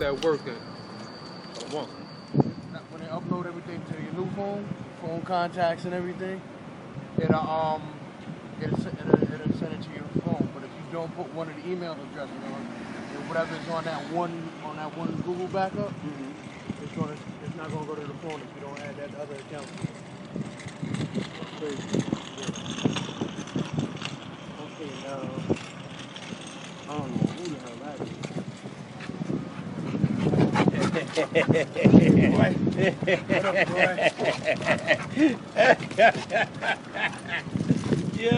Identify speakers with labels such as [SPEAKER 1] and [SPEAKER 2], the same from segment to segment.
[SPEAKER 1] that working.
[SPEAKER 2] When they upload everything to your new phone contacts and everything, it'll send it to your phone. But if you don't put one of the email addresses on, whatever is on that one Google backup, it's not gonna go to the phone if you don't add that other account. That's crazy. Okay, now I don't know who the hell that is. What up, boy? Yo.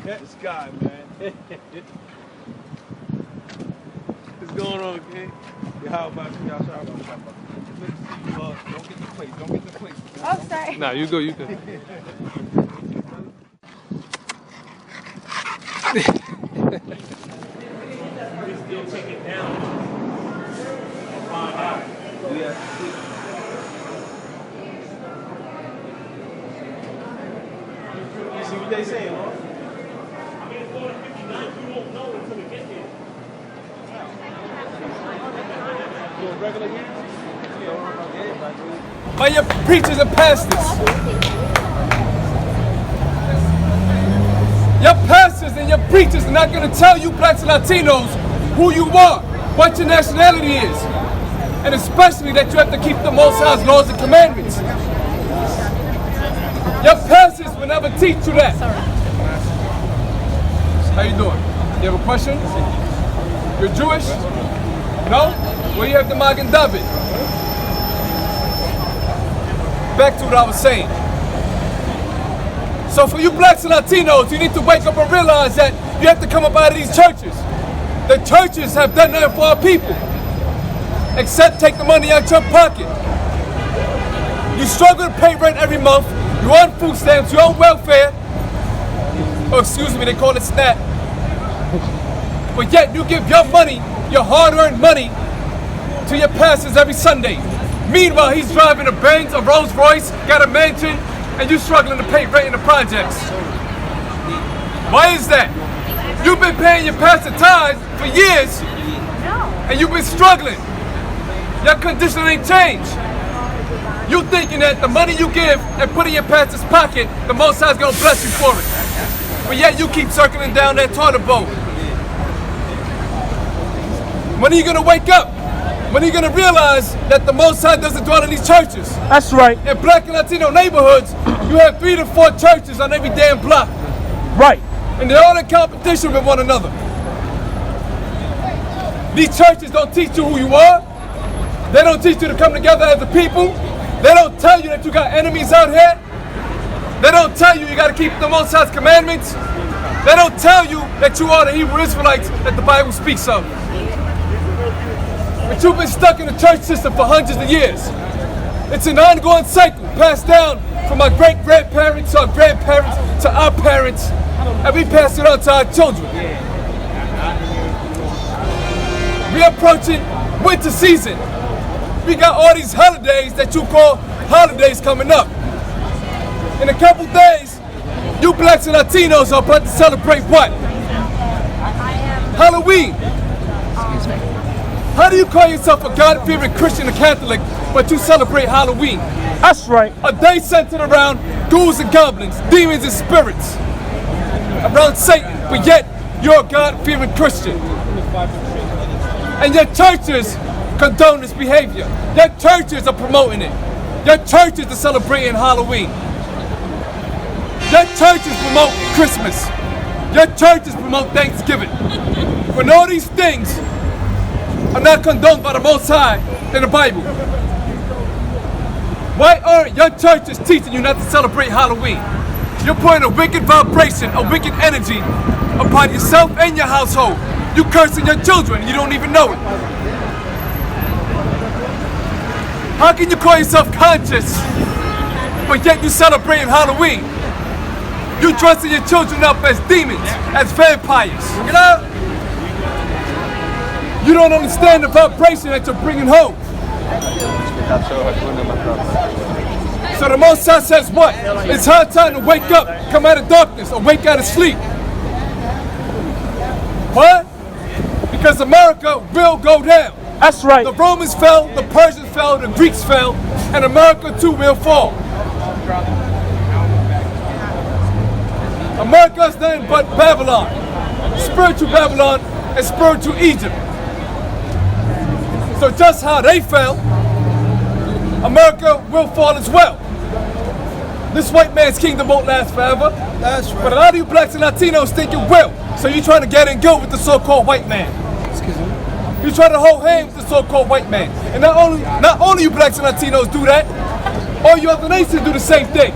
[SPEAKER 2] This guy, man. What's going on, kid? How about you? Y'all sorry about that. Don't get the plate. Don't get the plate.
[SPEAKER 3] Oh, sorry.
[SPEAKER 1] Nah, you go. You can.
[SPEAKER 4] Still take it down. I'll find out. Yeah.
[SPEAKER 2] You see what they saying, huh?
[SPEAKER 4] I mean, it's going to 59. You won't know until we get there.
[SPEAKER 2] Regular here?
[SPEAKER 5] By your preachers and pastors. Your pastors and your preachers are not going to tell you blacks and Latinos who you are, what your nationality is, and especially that you have to keep the Most High's laws and commandments. Your pastors will never teach you that. How you doing? You have a question? You're Jewish? No? Well, you have the Magen David. Back to what I was saying. So for you blacks and Latinos, you need to wake up and realize that you have to come up out of these churches. The churches have done nothing for our people, except take the money out your pocket. You struggle to pay rent every month, you're on food stamps, you're on welfare. Oh, excuse me, they call it SNAP. But yet you give your money, your hard-earned money, to your pastors every Sunday. Meanwhile, he's driving a Benz, a Rolls Royce, got a mansion, and you struggling to pay rent in the projects. Why is that? You've been paying your pastor tithes for years, and you've been struggling. Your condition ain't changed. You thinking that the money you give and put in your pastor's pocket, the Most High's gonna bless you for it. But yet you keep circling down that toilet bowl. When are you gonna wake up? When are you gonna realize that the Most High doesn't dwell in these churches?
[SPEAKER 2] That's right.
[SPEAKER 5] In black and Latino neighborhoods, you have 3 to 4 churches on every damn block.
[SPEAKER 2] Right.
[SPEAKER 5] And they're all in competition with one another. These churches don't teach you who you are. They don't teach you to come together as a people. They don't tell you that you got enemies out here. They don't tell you you gotta keep the Most High's commandments. They don't tell you that you are the Hebrew Israelites that the Bible speaks of. But you've been stuck in the church system for hundreds of years. It's an ongoing cycle passed down from our great-grandparents to our grandparents to our parents, and we pass it on to our children. We're approaching winter season. We got all these holidays that you call holidays coming up. In a couple days, you blacks and Latinos are about to celebrate what? Halloween. How do you call yourself a God-fearing Christian or Catholic, but you celebrate Halloween?
[SPEAKER 2] That's right.
[SPEAKER 5] A day centered around ghouls and goblins, demons and spirits, around Satan, but yet you're a God-fearing Christian. And your churches condone this behavior. Your churches are promoting it. Your churches are celebrating Halloween. Your churches promote Christmas. Your churches promote Thanksgiving. When all these things are not condoned by the Most High in the Bible, why aren't your churches teaching you not to celebrate Halloween? You're putting a wicked vibration, a wicked energy upon yourself and your household. You cursing your children, you don't even know it. How can you call yourself conscious, but yet you celebrating Halloween? You dressing your children up as demons, as vampires, you know? You don't understand the vibration that you're bringing home. So the Most High says what? It's hard time to wake up, come out of darkness, or wake out of sleep. What? Because America will go down.
[SPEAKER 1] That's right.
[SPEAKER 5] The Romans fell, the Persians fell, the Greeks fell, and America too will fall. America is nothing but Babylon. Spiritual Babylon and spiritual Egypt. So just how they fell, America will fall as well. This white man's kingdom won't last forever.
[SPEAKER 2] That's right.
[SPEAKER 5] But a lot of you blacks and Latinos think it will. So you're trying to get in good with the so-called white man.
[SPEAKER 2] Excuse me.
[SPEAKER 5] You try to hold hands with the so-called white man. And not only you blacks and Latinos do that, all you other nations do the same thing.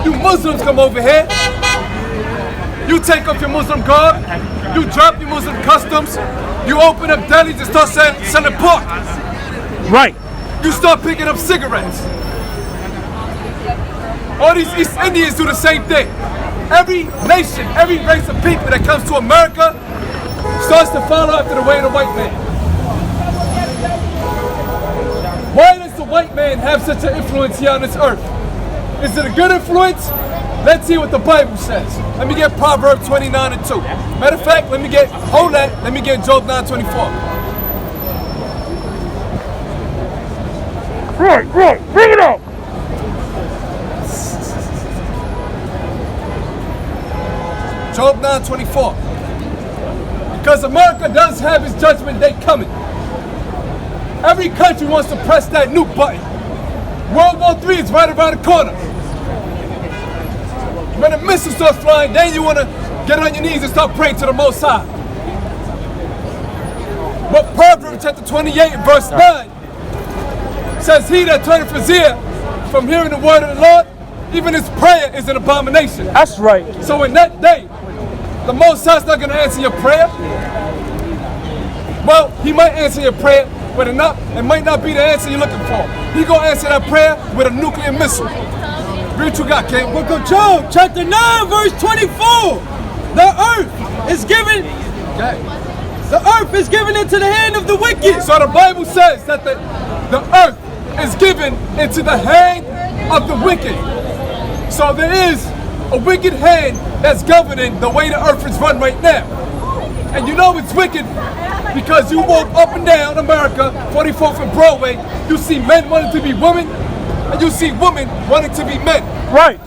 [SPEAKER 5] You Muslims come over here. You take off your Muslim garb. You drop your Muslim customs. You open up delis and start selling pork.
[SPEAKER 1] Right.
[SPEAKER 5] You start picking up cigarettes. All these East Indians do the same thing. Every nation, every race of people that comes to America starts to follow after the way of the white man. Why does the white man have such an influence here on this earth? Is it a good influence? Let's see what the Bible says. Let me get Proverbs 29 and 2. Matter of fact, let me get Job 9:24.
[SPEAKER 1] Right. Bring it up.
[SPEAKER 5] Job 9:24. Because America does have its judgment day coming. Every country wants to press that nuke button. World War III is right around the corner. When the missiles start flying, then you want to get on your knees and start praying to the Most High. But Proverbs chapter 28 and verse 9 says, he that turneth his ear from hearing the word of the Lord, even his prayer is an abomination.
[SPEAKER 1] That's right.
[SPEAKER 5] So in that day, the Most High's not going to answer your prayer. Well, he might answer your prayer, but it might not be the answer you're looking for. He's going to answer that prayer with a nuclear missile. Read what you got, King.
[SPEAKER 3] Book of Job, chapter 9, verse 24. The earth is given into the hand of the wicked.
[SPEAKER 5] So the Bible says that the earth is given into the hand of the wicked. So there is a wicked hand that's governing the way the earth is run right now. And you know it's wicked because you walk up and down America, 44th and Broadway, you see men wanting to be women, and you see women wanting to be men.
[SPEAKER 1] Right.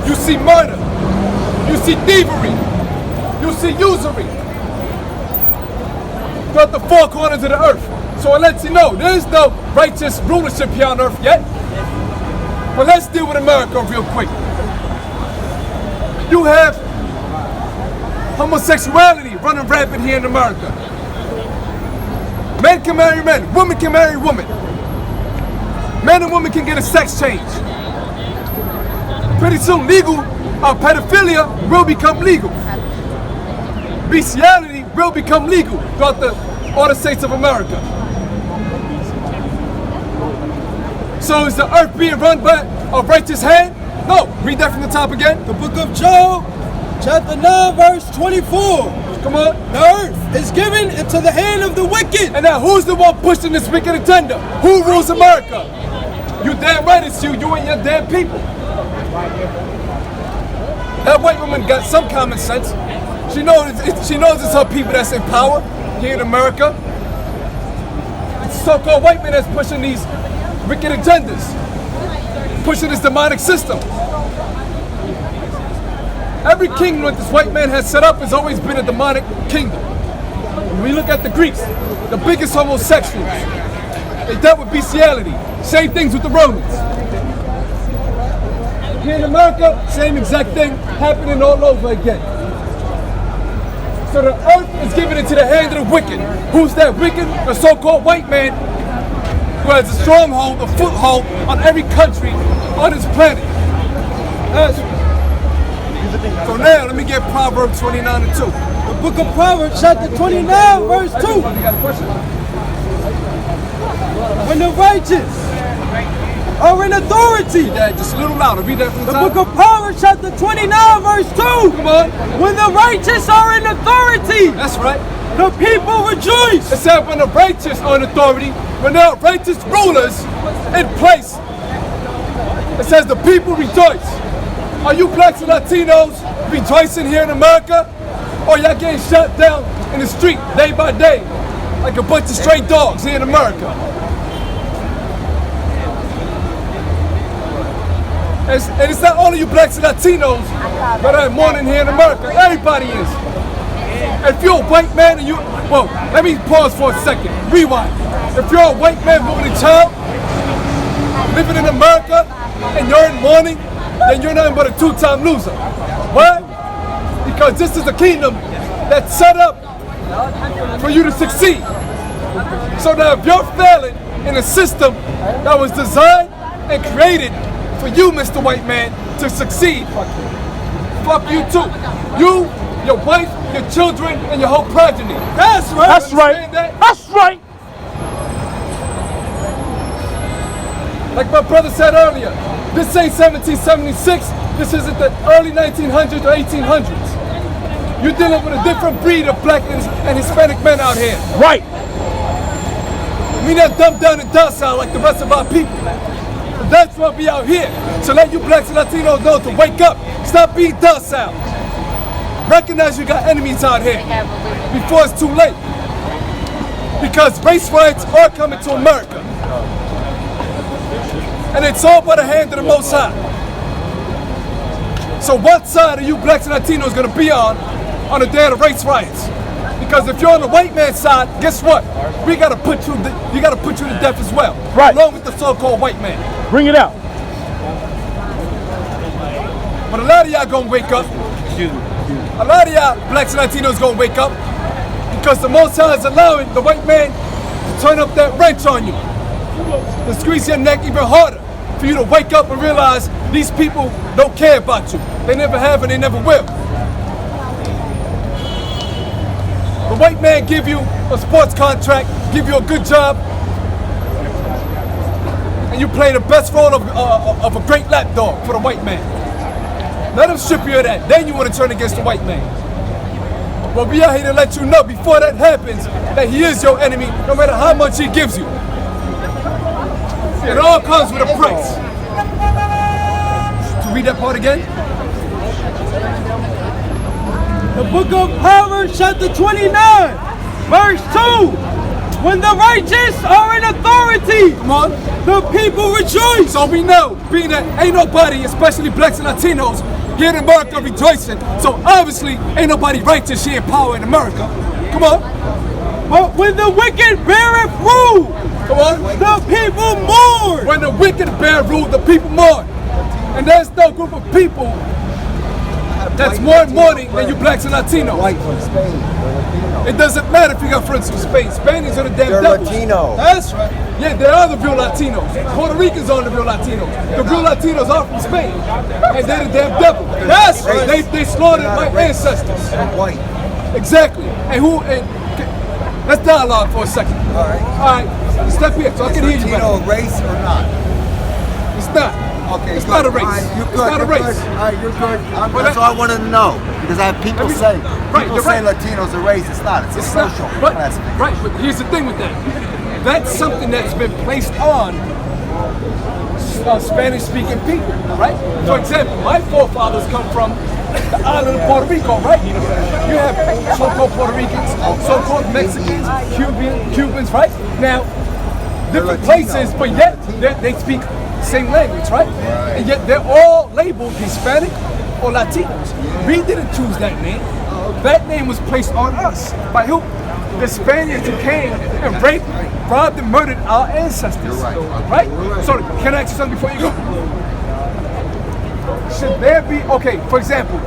[SPEAKER 5] You see murder. You see thievery. You see usury. Throughout the four corners of the earth. So it lets you know there is no righteous rulership here on earth yet. But let's deal with America real quick. You have homosexuality running rampant here in America. Men can marry men. Women can marry women. Men and women can get a sex change. Pretty soon, pedophilia will become legal. Bestiality will become legal throughout all the states of America. So is the earth being run by a righteous hand? No. Read that from the top again.
[SPEAKER 3] The book of Job, chapter 9, verse 24.
[SPEAKER 5] Come on.
[SPEAKER 3] The earth is given into the hand of the wicked.
[SPEAKER 5] And now who's the one pushing this wicked agenda? Who rules America? You damn right it's you and your damn people. That white woman got some common sense. She knows it's her people that's in power here in America. It's the so-called white man that's pushing these wicked agendas, pushing this demonic system. Every kingdom that this white man has set up has always been a demonic kingdom. When we look at the Greeks, the biggest homosexuals, they dealt with bestiality. Same things with the Romans. Here in America, same exact thing happening all over again. So the earth is given into the hand of the wicked. Who's that wicked? The so-called white man who has a stronghold, a foothold on every country on this planet. So now, let me get Proverbs 29 and 2.
[SPEAKER 3] The book of Proverbs, chapter 29, verse 2.
[SPEAKER 5] You got a question?
[SPEAKER 3] When the righteous are in authority.
[SPEAKER 5] Yeah, just a little louder. Read that from the
[SPEAKER 3] The
[SPEAKER 5] top.
[SPEAKER 3] book of Proverbs, chapter 29, verse 2.
[SPEAKER 5] Come on.
[SPEAKER 3] When the righteous are in authority,
[SPEAKER 5] That's right.
[SPEAKER 3] the people rejoice.
[SPEAKER 5] It said when the righteous are in authority, when there are righteous rulers in place, it says the people rejoice. Are you blacks and Latinos rejoicing here in America? Or y'all getting shut down in the street day by day, like a bunch of stray dogs here in America. And it's not only you blacks and Latinos that are mourning here in America. Everybody is. If you're a white man and you, well, let me pause for a second. Rewind. If you're a white man with a child living in America and you're in mourning, then you're nothing but a two-time loser. Why? Because this is a kingdom that's set up for you to succeed. So now if you're failing in a system that was designed and created for you, Mr. White Man, to succeed, fuck you too. You, your wife, your children, and your whole progeny. That's right.
[SPEAKER 1] That's right. That's right.
[SPEAKER 5] Like my brother said earlier, this ain't 1776, this isn't the early 1900s or 1800s. You're dealing with a different breed of black and Hispanic men out here.
[SPEAKER 1] Right.
[SPEAKER 5] We not dumbed down and docile like the rest of our people. But that's why we out here. So let you blacks and Latinos know to wake up. Stop being docile. Recognize you got enemies out here before it's too late. Because race riots are coming to America. And it's all by the hand of the Most High. So what side are you blacks and Latinos gonna be on the day of the race riots? Because if you're on the white man's side, guess what? We gotta put you to death as well.
[SPEAKER 1] Right.
[SPEAKER 5] Along with the so-called white man.
[SPEAKER 1] Bring it out.
[SPEAKER 5] But a lot of y'all gonna wake up. A lot of y'all blacks and Latinos gonna wake up because the Most High is allowing the white man to turn up that wrench on you. To squeeze your neck even harder for you to wake up and realize these people don't care about you. They never have and they never will. The white man give you a sports contract, give you a good job, and you play the best role of a great lapdog for the white man. Let him strip you of that. Then you want to turn against the white man. Well, we out here to let you know before that happens that he is your enemy, no matter how much he gives you. It all comes with a price. To read that part again?
[SPEAKER 3] The book of Proverbs chapter 29, verse 2. When the righteous are in authority,
[SPEAKER 5] Come on.
[SPEAKER 3] the people rejoice.
[SPEAKER 5] So we know, being that ain't nobody, especially blacks and Latinos, here in America rejoicing. So obviously, ain't nobody righteous here in power in America. Come on.
[SPEAKER 3] But when the wicked beareth rule,
[SPEAKER 5] Come on.
[SPEAKER 3] the people mourn.
[SPEAKER 5] When the wicked bear rule, the people mourn. And there's no group of people that's more mourning than you blacks and Latinos.
[SPEAKER 6] White from Spain.
[SPEAKER 5] It doesn't matter if you got friends from Spain. Spaniards are the damn
[SPEAKER 6] They're
[SPEAKER 5] devils.
[SPEAKER 6] Latino.
[SPEAKER 5] That's right. Yeah, they are the real Latinos. Puerto Ricans are the real Latinos. The real Latinos are from Spain. And they're the damn devil. That's right. They slaughtered my ancestors.
[SPEAKER 6] White.
[SPEAKER 5] Exactly. Let's dialogue for a second.
[SPEAKER 6] All right.
[SPEAKER 5] All right. Step here so I can hear you
[SPEAKER 6] Latino
[SPEAKER 5] better.
[SPEAKER 6] a race or not?
[SPEAKER 5] It's not.
[SPEAKER 6] Okay,
[SPEAKER 5] It's
[SPEAKER 6] good.
[SPEAKER 5] not a race.
[SPEAKER 6] All right, you're
[SPEAKER 5] It's
[SPEAKER 6] good.
[SPEAKER 5] not a
[SPEAKER 6] You're
[SPEAKER 5] race.
[SPEAKER 6] good. All right, you're good.
[SPEAKER 5] Well,
[SPEAKER 6] That's all I wanted to know because I have people
[SPEAKER 5] Let me-
[SPEAKER 6] say
[SPEAKER 5] Right,
[SPEAKER 6] people
[SPEAKER 5] you're
[SPEAKER 6] say
[SPEAKER 5] right.
[SPEAKER 6] Latinos a race. It's not. It's a
[SPEAKER 5] It's not.
[SPEAKER 6] social
[SPEAKER 5] Right,
[SPEAKER 6] classification.
[SPEAKER 5] right, but here's the thing with that. That's something that's been placed on Spanish-speaking people, right? For example, my forefathers come from the island of Puerto Rico, right? You have so-called Puerto Ricans, so-called Mexicans, Cubans, right? Now, different places, but yet they speak the same language, right? And yet they're all labeled Hispanic or Latinos. We didn't choose that name. That name was placed on us. By who? The Spaniards who came and raped, robbed, and murdered our ancestors. Right? So, can I ask you something before you go? Should there be, okay, for example,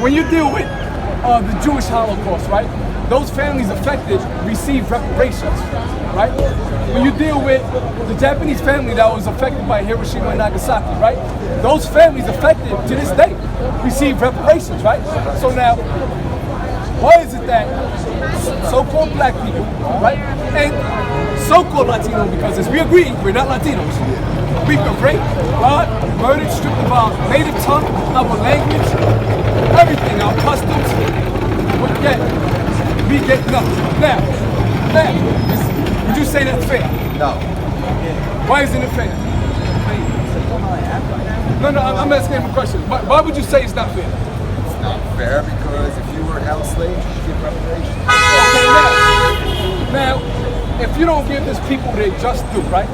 [SPEAKER 5] when you deal with the Jewish Holocaust, right? Those families affected receive reparations, right? When you deal with the Japanese family that was affected by Hiroshima and Nagasaki, right? Those families affected to this day receive reparations, right? So now, why is it that so-called black people, right, and so-called Latino, because as we agree, we're not Latinos, we've been raped, robbed, murdered, stripped of our native tongue, our language, everything, our customs, but yet we get nothing. Now, would you say that's fair?
[SPEAKER 6] No.
[SPEAKER 5] Why isn't it fair? No, I'm asking him a question. Why would you say it's not fair?
[SPEAKER 6] It's not fair because if you were held slave, you get reparations.
[SPEAKER 5] Now, if you don't give these people their just due, right?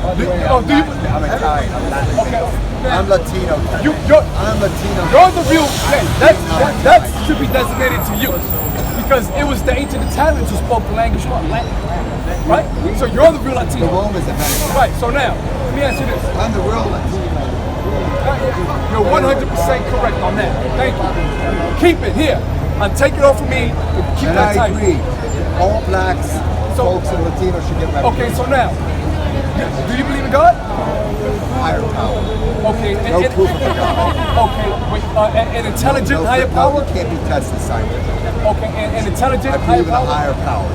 [SPEAKER 6] I'm Italian. I'm Latin.
[SPEAKER 5] Okay.
[SPEAKER 6] I'm Latino. I'm Latino.
[SPEAKER 5] You're the real. That should be designated to you, because it was the ancient Italians who spoke the language called Latin, right? So you're the real Latino.
[SPEAKER 6] The Romans invented it.
[SPEAKER 5] Right. So now, let me ask you this.
[SPEAKER 6] I'm the real Latino.
[SPEAKER 5] You're 100% correct on that. Thank you. Keep it here. I'll take it off of me. Keep
[SPEAKER 6] And
[SPEAKER 5] that
[SPEAKER 6] I
[SPEAKER 5] tight.
[SPEAKER 6] agree. All blacks, folks, and Latinos should get represented.
[SPEAKER 5] Okay, so now, do you believe in God?
[SPEAKER 6] Higher power.
[SPEAKER 5] Okay.
[SPEAKER 6] No proof of God.
[SPEAKER 5] Okay. Wait, an intelligent higher
[SPEAKER 6] No,
[SPEAKER 5] power?
[SPEAKER 6] it can't be tested scientifically.
[SPEAKER 5] Okay. An intelligent
[SPEAKER 6] I
[SPEAKER 5] higher
[SPEAKER 6] believe in a
[SPEAKER 5] power?
[SPEAKER 6] higher power.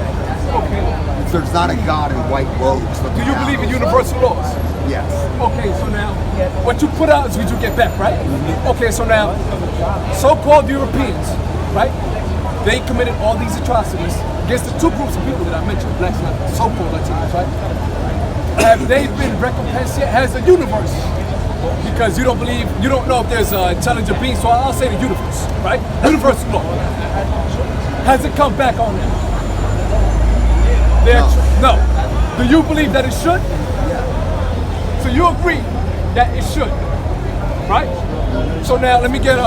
[SPEAKER 5] Okay.
[SPEAKER 6] If there's not a God in white robes.
[SPEAKER 5] Do you believe in universal laws?
[SPEAKER 6] Yes.
[SPEAKER 5] Okay, so now, what you put out is what you get back, right? Okay, so now, so-called Europeans, right? They committed all these atrocities against the two groups of people that I mentioned, blacks and so-called Latinos, right? Have they been recompensed yet? Has the universe? Because you don't believe, you don't know if there's an intelligent being, so I'll say the universe, right? Universal law. Has it come back on them? No. Do you believe that it should? So you agree that it should, right? So now let me get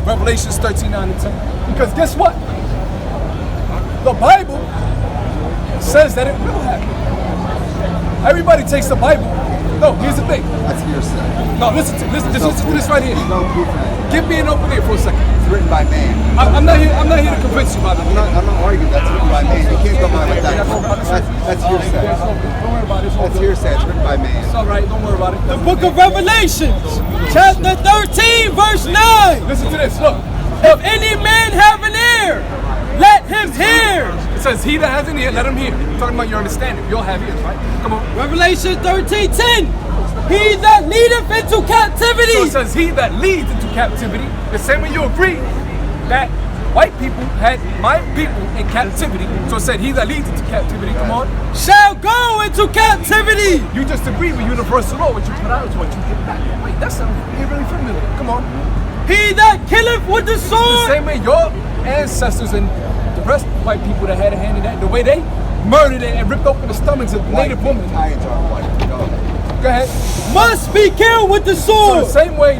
[SPEAKER 5] Revelations 13:9-10. Because guess what? The Bible says that it will happen. Everybody takes the Bible. No, here's the thing.
[SPEAKER 6] That's hearsay.
[SPEAKER 5] No, listen to this right here.
[SPEAKER 6] There's no proof of it.
[SPEAKER 5] Give me an open ear for a second.
[SPEAKER 6] It's written by man.
[SPEAKER 5] I'm not here to convince you, by the way.
[SPEAKER 6] I'm not arguing. That's written by man. You can't go by with that. That's hearsay.
[SPEAKER 5] Don't worry about it.
[SPEAKER 6] That's hearsay. It's written by man.
[SPEAKER 5] It's all right. Don't worry about it.
[SPEAKER 3] The book of Revelations, chapter 13, verse 9.
[SPEAKER 5] Listen to this. Look.
[SPEAKER 3] If any man have an ear, let him hear.
[SPEAKER 5] It says, he that has an ear, let him hear. Talking about your understanding. You all have ears, right? Come on.
[SPEAKER 3] Revelation 13:10. He that leadeth into captivity.
[SPEAKER 5] So it says, he that leads into captivity. The same way you agree that white people had my people in captivity. So it said, he that leads into captivity, come on,
[SPEAKER 3] shall go into captivity.
[SPEAKER 5] You just agree with universal law. What you put out is what you get back. Wait, that sounds really familiar. Come on.
[SPEAKER 3] He that killeth with the sword.
[SPEAKER 5] The same way your ancestors and the rest of white people that had a hand in that, the way they murdered and ripped open the stomachs of native women.
[SPEAKER 6] Italians are white.
[SPEAKER 5] Go ahead.
[SPEAKER 3] Must be killed with the
[SPEAKER 5] So
[SPEAKER 3] sword.
[SPEAKER 5] the same way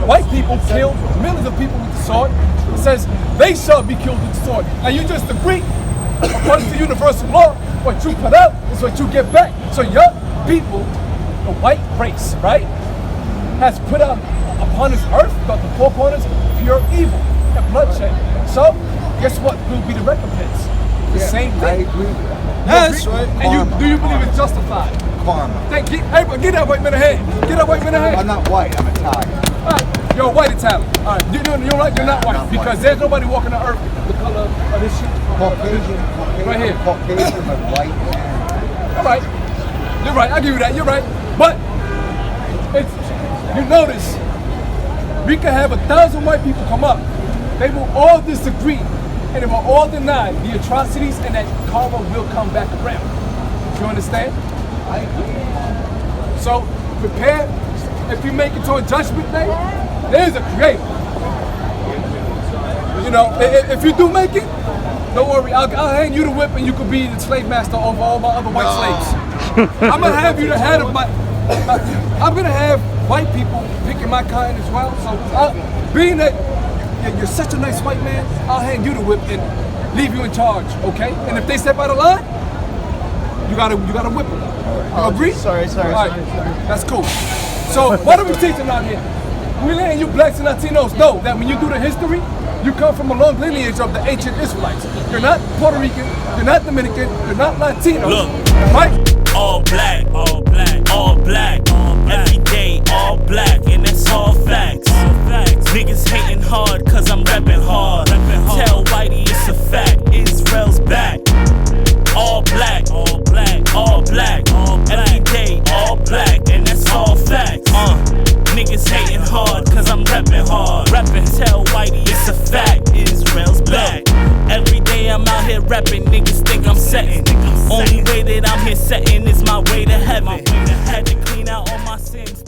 [SPEAKER 5] white people killed millions of people with the sword, it says they shall be killed with the sword. And you just agree, according to universal law, what you put out is what you get back. So your people, the white race, right, has put out upon this earth, the four corners, pure evil and bloodshed. So guess what will be the recompense? The same thing.
[SPEAKER 6] I agree with that.
[SPEAKER 3] That's right.
[SPEAKER 5] And do you believe it's justified?
[SPEAKER 6] Karma.
[SPEAKER 5] Everybody, get that white man a hand. Get that white man a hand.
[SPEAKER 6] I'm not white. I'm Italian.
[SPEAKER 5] All right, you're a white Italian. All right, you're not white,
[SPEAKER 6] Not
[SPEAKER 5] because
[SPEAKER 6] white.
[SPEAKER 5] there's nobody walking the earth the color of this shit.
[SPEAKER 6] Caucasian.
[SPEAKER 5] Right here.
[SPEAKER 6] Caucasian, but white. And
[SPEAKER 5] All right, you're right. I'll give you that. You're right. But you notice we can have 1,000 white people come up. They will all disagree, and they will all deny the atrocities, and that karma will come back around. You understand?
[SPEAKER 6] I agree.
[SPEAKER 5] So prepare. If you make it to a judgment day, there's a creator. You know, if you do make it, don't worry. I'll hand you the whip, and you could be the slave master over all my other white slaves. I'm gonna have you the head of my. I'm gonna have white people picking my kind as well. So, being that you're such a nice white man, I'll hand you the whip and leave you in charge, okay? And if they step out of line, you gotta whip them. You agree?
[SPEAKER 2] Sorry.
[SPEAKER 5] All right, that's cool. So what are we teaching out here? We're letting you blacks and Latinos know that when you do the history, you come from a long lineage of the ancient Israelites. You're not Puerto Rican, you're not Dominican, you're not Latino.
[SPEAKER 7] Look.
[SPEAKER 5] Right?
[SPEAKER 7] All black, all black, all black, every day, all black, and that's all facts. Niggas hating hard, cause I'm reppin' hard. Tell Whitey it's a fact, Israel's back. All black, all black, all black, every day, all black, and that's all facts. Niggas hating hard, cause I'm reppin' hard. Tell Whitey it's a fact, Israel's back. Every day I'm out here reppin', niggas think I'm settin'. Only way that I'm here settin' is my way to heaven. Had to clean out all my sins.